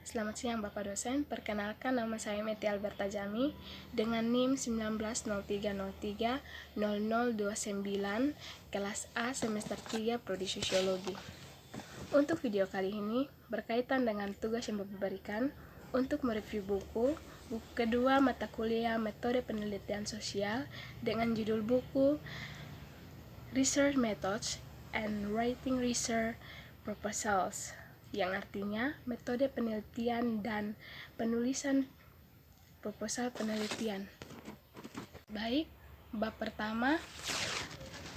Selamat siang Bapak dosen, perkenalkan nama saya Meti Alberta Jami dengan NIM 1903030029 kelas A semester 3 Prodi Sosiologi. Untuk video kali ini berkaitan dengan tugas yang Bapak berikan untuk mereview buku kedua mata kuliah Metode Penelitian Sosial dengan judul buku Research Methods and Writing Research Proposals, yang artinya metode penelitian dan penulisan proposal penelitian. Baik, bab pertama,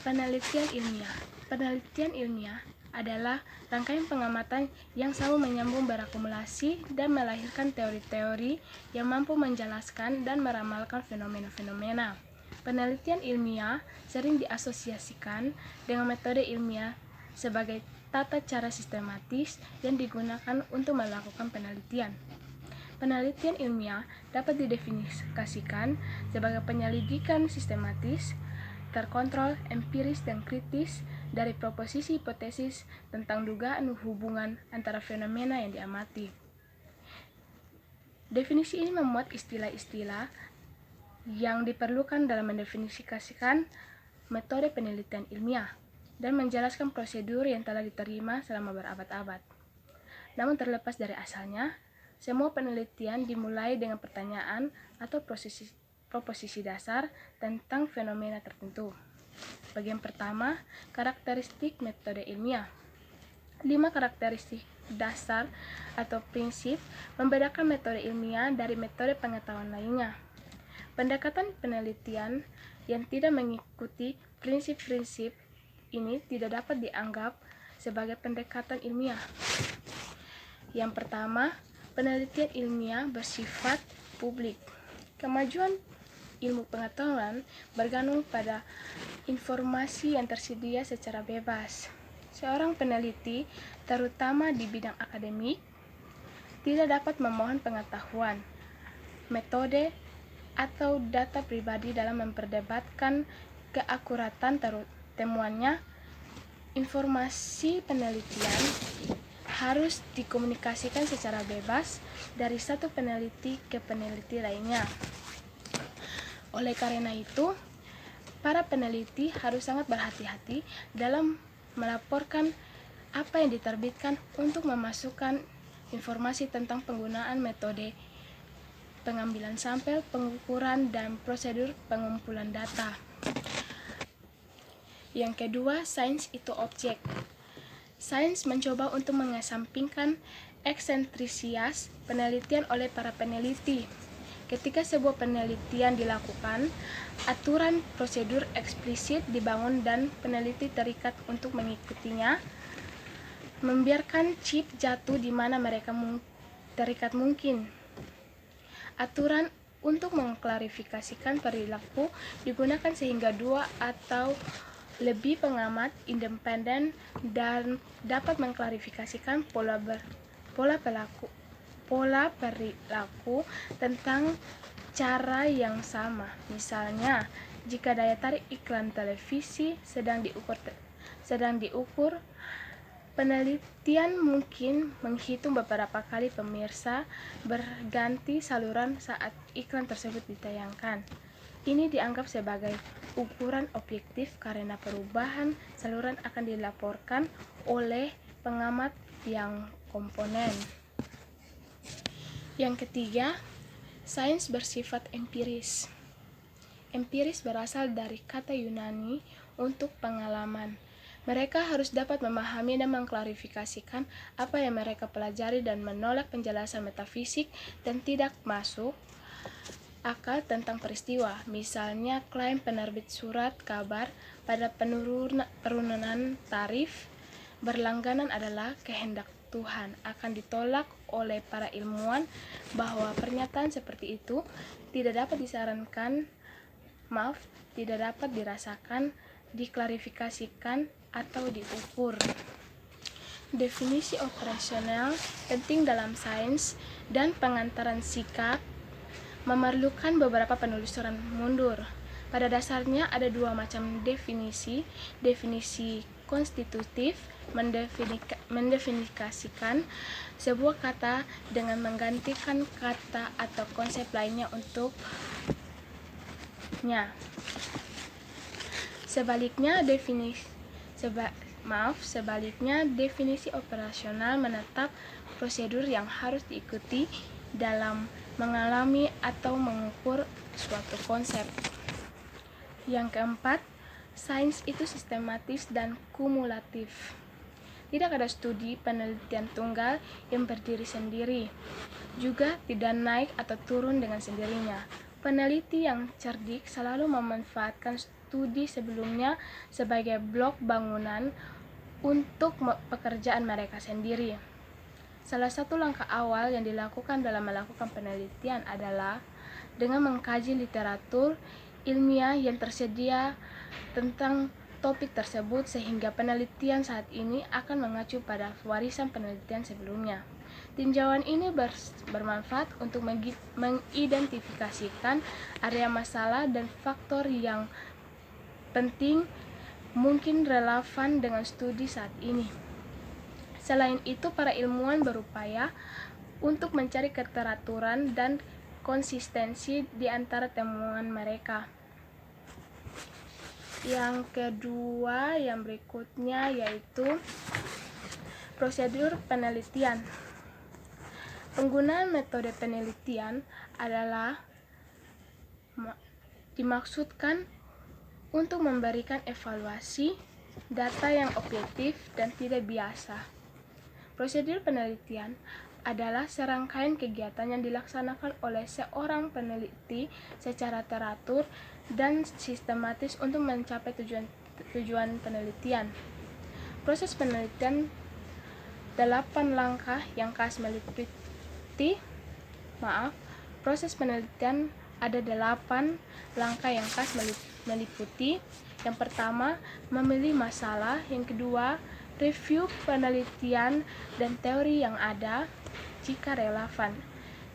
penelitian ilmiah. Penelitian ilmiah adalah rangkaian pengamatan yang selalu menyambung, berakumulasi, dan melahirkan teori-teori yang mampu menjelaskan dan meramalkan fenomena-fenomena. Penelitian ilmiah sering diasosiasikan dengan metode ilmiah sebagai tata cara sistematis yang digunakan untuk melakukan penelitian. Penelitian ilmiah dapat didefinisikan sebagai penyelidikan sistematis, terkontrol, empiris, dan kritis dari proposisi hipotesis tentang dugaan hubungan antara fenomena yang diamati. Definisi ini memuat istilah-istilah yang diperlukan dalam mendefinisikan metode penelitian ilmiah dan menjelaskan prosedur yang telah diterima selama berabad-abad. Namun terlepas dari asalnya, semua penelitian dimulai dengan pertanyaan atau proposisi dasar tentang fenomena tertentu. Bagian pertama, karakteristik metode ilmiah. 5 karakteristik dasar atau prinsip membedakan metode ilmiah dari metode pengetahuan lainnya. Pendekatan penelitian yang tidak mengikuti prinsip-prinsip ini tidak dapat dianggap sebagai pendekatan ilmiah. Yang pertama, penelitian ilmiah bersifat publik. Kemajuan ilmu pengetahuan bergantung pada informasi yang tersedia secara bebas. Seorang peneliti, terutama di bidang akademik, tidak dapat memohon pengetahuan, metode, atau data pribadi dalam memperdebatkan keakuratan temuannya. Informasi penelitian harus dikomunikasikan secara bebas dari satu peneliti ke peneliti lainnya. Oleh karena itu, para peneliti harus sangat berhati-hati dalam melaporkan apa yang diterbitkan untuk memasukkan informasi tentang penggunaan metode pengambilan sampel, pengukuran, dan prosedur pengumpulan data. Yang kedua, sains itu objek. Sains mencoba untuk mengesampingkan eksentrisitas penelitian oleh para peneliti. Ketika sebuah penelitian dilakukan, aturan prosedur eksplisit dibangun dan peneliti terikat untuk mengikutinya, membiarkan chip jatuh di mana mereka terikat mungkin. Aturan untuk mengklarifikasikan perilaku digunakan sehingga 2 atau lebih pengamat independen dan dapat mengklarifikasikan pola perilaku tentang cara yang sama. Misalnya, jika daya tarik iklan televisi sedang diukur, penelitian mungkin menghitung beberapa kali pemirsa berganti saluran saat iklan tersebut ditayangkan. Ini dianggap sebagai ukuran objektif karena perubahan saluran akan dilaporkan oleh pengamat yang komponen. Yang ketiga, sains bersifat empiris. Empiris berasal dari kata Yunani untuk pengalaman. Mereka harus dapat memahami dan mengklarifikasikan apa yang mereka pelajari dan menolak penjelasan metafisik dan tidak masuk akal tentang peristiwa. Misalnya, klaim penerbit surat kabar pada penurunan tarif berlangganan adalah kehendak Tuhan, akan ditolak oleh para ilmuwan bahwa pernyataan seperti itu tidak dapat tidak dapat dirasakan, diklarifikasikan, atau diukur. Definisi operasional penting dalam sains dan pengantaran sikap memerlukan beberapa penelusuran mundur. Pada dasarnya ada 2 macam definisi konstitutif mendefinisikan sebuah kata dengan menggantikan kata atau konsep lainnya untuknya. Sebaliknya, definisi operasional menetap prosedur yang harus diikuti dalam mengalami atau mengukur suatu konsep. Yang keempat, sains itu sistematis dan kumulatif. Tidak ada studi penelitian tunggal yang berdiri sendiri, juga tidak naik atau turun dengan sendirinya. Peneliti yang cerdik selalu memanfaatkan studi sebelumnya sebagai blok bangunan untuk pekerjaan mereka sendiri. Salah satu langkah awal yang dilakukan dalam melakukan penelitian adalah dengan mengkaji literatur ilmiah yang tersedia tentang topik tersebut, sehingga penelitian saat ini akan mengacu pada warisan penelitian sebelumnya. Tinjauan ini bermanfaat untuk mengidentifikasikan area masalah dan faktor yang penting mungkin relevan dengan studi saat ini. Selain itu, para ilmuwan berupaya untuk mencari keteraturan dan konsistensi di antara temuan mereka. Yang kedua, yang berikutnya yaitu prosedur penelitian. Penggunaan metode penelitian adalah dimaksudkan untuk memberikan evaluasi data yang objektif dan tidak biasa. Prosedur penelitian adalah serangkaian kegiatan yang dilaksanakan oleh seorang peneliti secara teratur dan sistematis untuk mencapai tujuan penelitian. Proses penelitian 8 langkah yang khas Proses penelitian ada 8 langkah yang khas meliputi. Yang pertama, memilih masalah. Yang kedua, review penelitian dan teori yang ada jika relevan.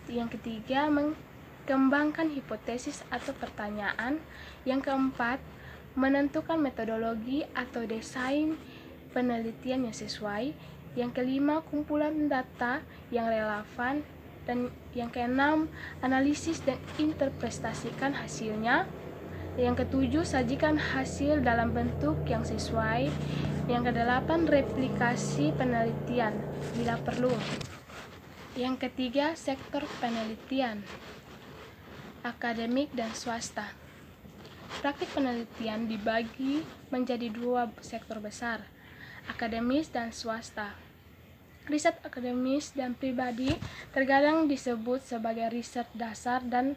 Yang ketiga, mengembangkan hipotesis atau pertanyaan. Yang keempat, menentukan metodologi atau desain penelitian yang sesuai. Yang kelima, kumpulan data yang relevan. Dan yang keenam, analisis dan interpretasikan hasilnya. Yang ketujuh, sajikan hasil dalam bentuk yang sesuai. Yang kedelapan, replikasi penelitian bila perlu. Yang ketiga, sektor penelitian, akademik dan swasta. Praktik penelitian dibagi menjadi 2 sektor besar, akademis dan swasta. Riset akademis dan pribadi terkadang disebut sebagai riset dasar dan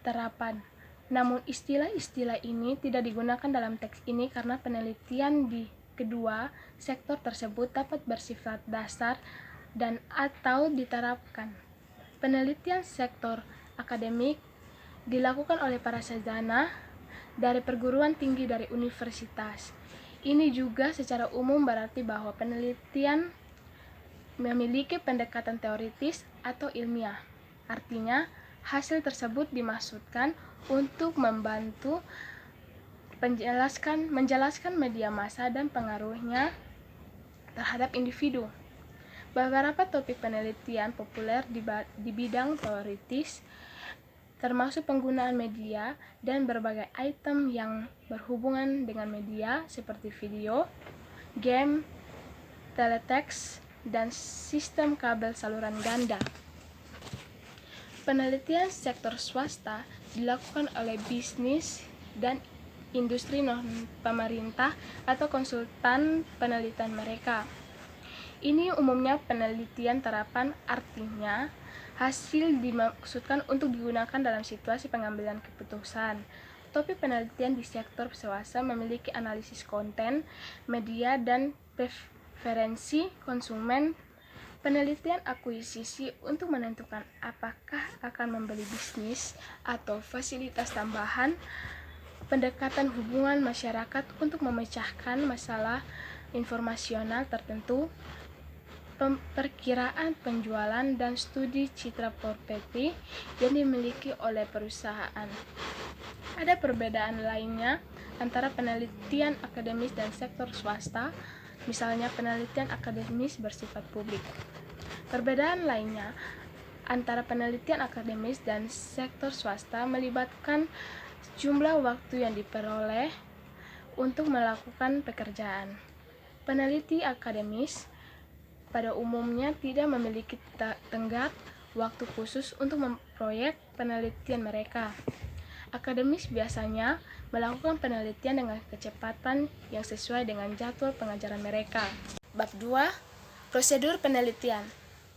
terapan. Namun istilah-istilah ini tidak digunakan dalam teks ini karena penelitian di kedua sektor tersebut dapat bersifat dasar dan atau diterapkan. Penelitian sektor akademik dilakukan oleh para sarjana dari perguruan tinggi dari universitas. Ini juga secara umum berarti bahwa penelitian memiliki pendekatan teoritis atau ilmiah. Artinya, hasil tersebut dimaksudkan untuk membantu menjelaskan media massa dan pengaruhnya terhadap individu. Beberapa topik penelitian populer di bidang teoritis termasuk penggunaan media dan berbagai item yang berhubungan dengan media seperti video, game, teleteks, dan sistem kabel saluran ganda. Penelitian sektor swasta dilakukan oleh bisnis dan industri non-pemerintah atau konsultan penelitian mereka. Ini umumnya penelitian terapan, artinya hasil dimaksudkan untuk digunakan dalam situasi pengambilan keputusan. Topik penelitian di sektor swasta memiliki analisis konten, media, dan preferensi konsumen. Penelitian akuisisi untuk menentukan apakah akan membeli bisnis atau fasilitas tambahan. Pendekatan hubungan masyarakat untuk memecahkan masalah informasional tertentu. Perkiraan penjualan dan studi citra properti yang dimiliki oleh perusahaan. Ada perbedaan lainnya antara penelitian akademis dan sektor swasta. misalnya penelitian akademis bersifat publik. Perbedaan lainnya antara penelitian akademis dan sektor swasta melibatkan jumlah waktu yang diperoleh untuk melakukan pekerjaan. Peneliti akademis pada umumnya tidak memiliki tenggat waktu khusus untuk memproyek penelitian mereka. Akademis biasanya melakukan penelitian dengan kecepatan yang sesuai dengan jadwal pengajaran mereka. Bab 2. Prosedur penelitian.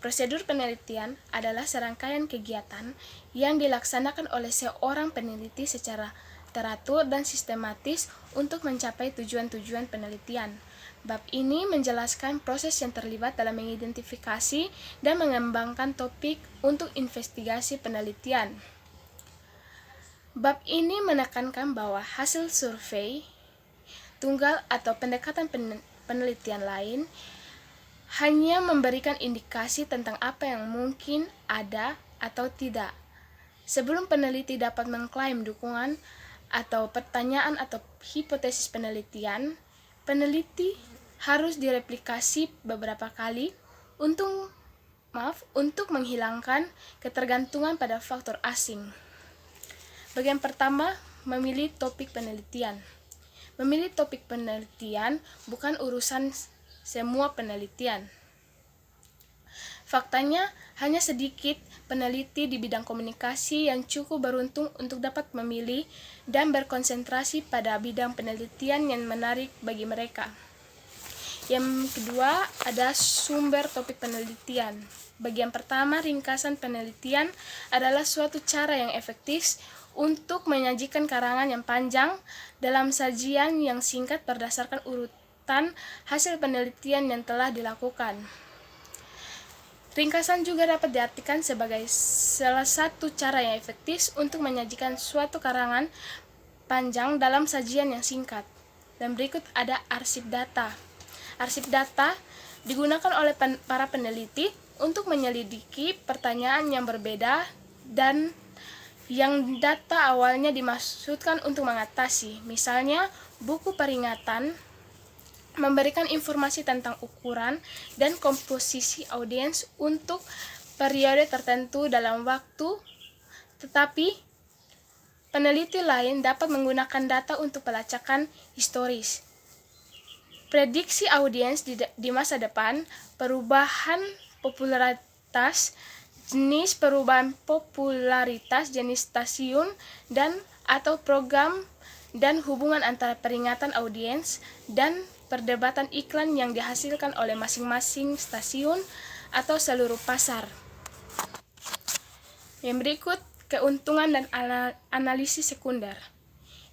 Prosedur penelitian adalah serangkaian kegiatan yang dilaksanakan oleh seorang peneliti secara teratur dan sistematis untuk mencapai tujuan-tujuan penelitian. Bab ini menjelaskan proses yang terlibat dalam mengidentifikasi dan mengembangkan topik untuk investigasi penelitian. Bab ini menekankan bahwa hasil survei tunggal atau pendekatan penelitian lain hanya memberikan indikasi tentang apa yang mungkin ada atau tidak. Sebelum peneliti dapat mengklaim dukungan atau pertanyaan atau hipotesis penelitian, peneliti harus direplikasi beberapa kali untuk menghilangkan ketergantungan pada faktor asing. Bagian pertama, memilih topik penelitian. Memilih topik penelitian bukan urusan semua penelitian. Faktanya, hanya sedikit peneliti di bidang komunikasi yang cukup beruntung untuk dapat memilih dan berkonsentrasi pada bidang penelitian yang menarik bagi mereka. Yang kedua, ada sumber topik penelitian. Bagian pertama, ringkasan penelitian adalah suatu cara yang efektif untuk menyajikan karangan yang panjang dalam sajian yang singkat berdasarkan urutan hasil penelitian yang telah dilakukan. Ringkasan juga dapat diartikan sebagai salah satu cara yang efektif untuk menyajikan suatu karangan panjang dalam sajian yang singkat. Dan berikut ada arsip data. Arsip data digunakan oleh para peneliti untuk menyelidiki pertanyaan yang berbeda dan yang data awalnya dimaksudkan untuk mengatasi. Misalnya, buku peringatan memberikan informasi tentang ukuran dan komposisi audiens untuk periode tertentu dalam waktu, tetapi peneliti lain dapat menggunakan data untuk pelacakan historis. Prediksi audiens di masa depan, perubahan popularitas jenis stasiun dan atau program dan hubungan antara peringatan audiens dan perdebatan iklan yang dihasilkan oleh masing-masing stasiun atau seluruh pasar. Yang berikut, keuntungan dan analisis sekunder.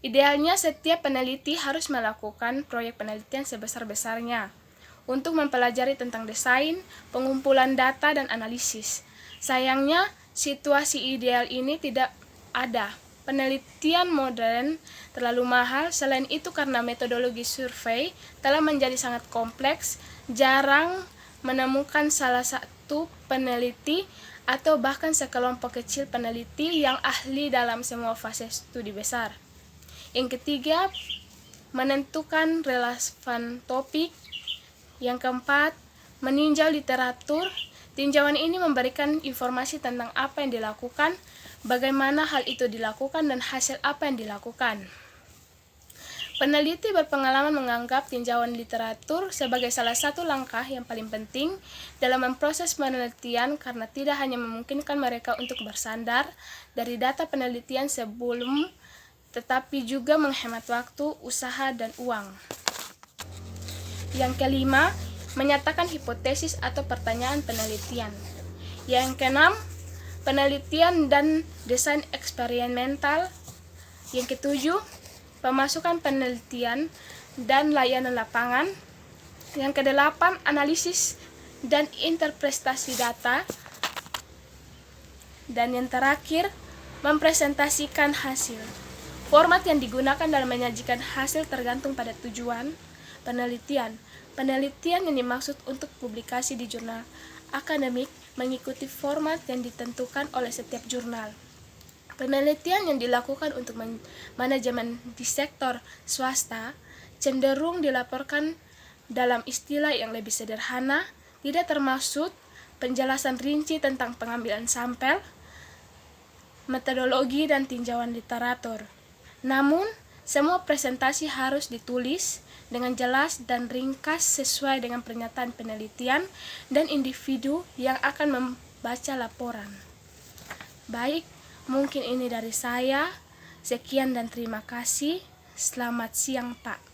Idealnya setiap peneliti harus melakukan proyek penelitian sebesar-besarnya untuk mempelajari tentang desain, pengumpulan data, dan analisis. Sayangnya, situasi ideal ini tidak ada. Penelitian modern terlalu mahal, selain itu karena metodologi survei telah menjadi sangat kompleks, jarang menemukan salah satu peneliti atau bahkan sekelompok kecil peneliti yang ahli dalam semua fase studi besar. Yang ketiga, menentukan relevan topik. Yang keempat, meninjau literatur. Tinjauan ini memberikan informasi tentang apa yang dilakukan, bagaimana hal itu dilakukan, dan hasil apa yang dilakukan. Peneliti berpengalaman menganggap tinjauan literatur sebagai salah satu langkah yang paling penting dalam memproses penelitian karena tidak hanya memungkinkan mereka untuk bersandar dari data penelitian sebelum, tetapi juga menghemat waktu, usaha, dan uang. Yang kelima, menyatakan hipotesis atau pertanyaan penelitian. Yang keenam, penelitian dan desain eksperimental. Yang ketujuh, pemasukan penelitian dan layanan lapangan. Yang kedelapan, analisis dan interpretasi data. Dan yang terakhir, mempresentasikan hasil. Format yang digunakan dalam menyajikan hasil tergantung pada tujuan penelitian. Penelitian yang dimaksud untuk publikasi di jurnal akademik mengikuti format yang ditentukan oleh setiap jurnal. Penelitian yang dilakukan untuk manajemen di sektor swasta cenderung dilaporkan dalam istilah yang lebih sederhana, tidak termasuk penjelasan rinci tentang pengambilan sampel, metodologi, dan tinjauan literatur. Namun, semua presentasi harus ditulis dengan jelas dan ringkas sesuai dengan pernyataan penelitian dan individu yang akan membaca laporan. Baik, mungkin ini dari saya. Sekian dan terima kasih. Selamat siang, Pak.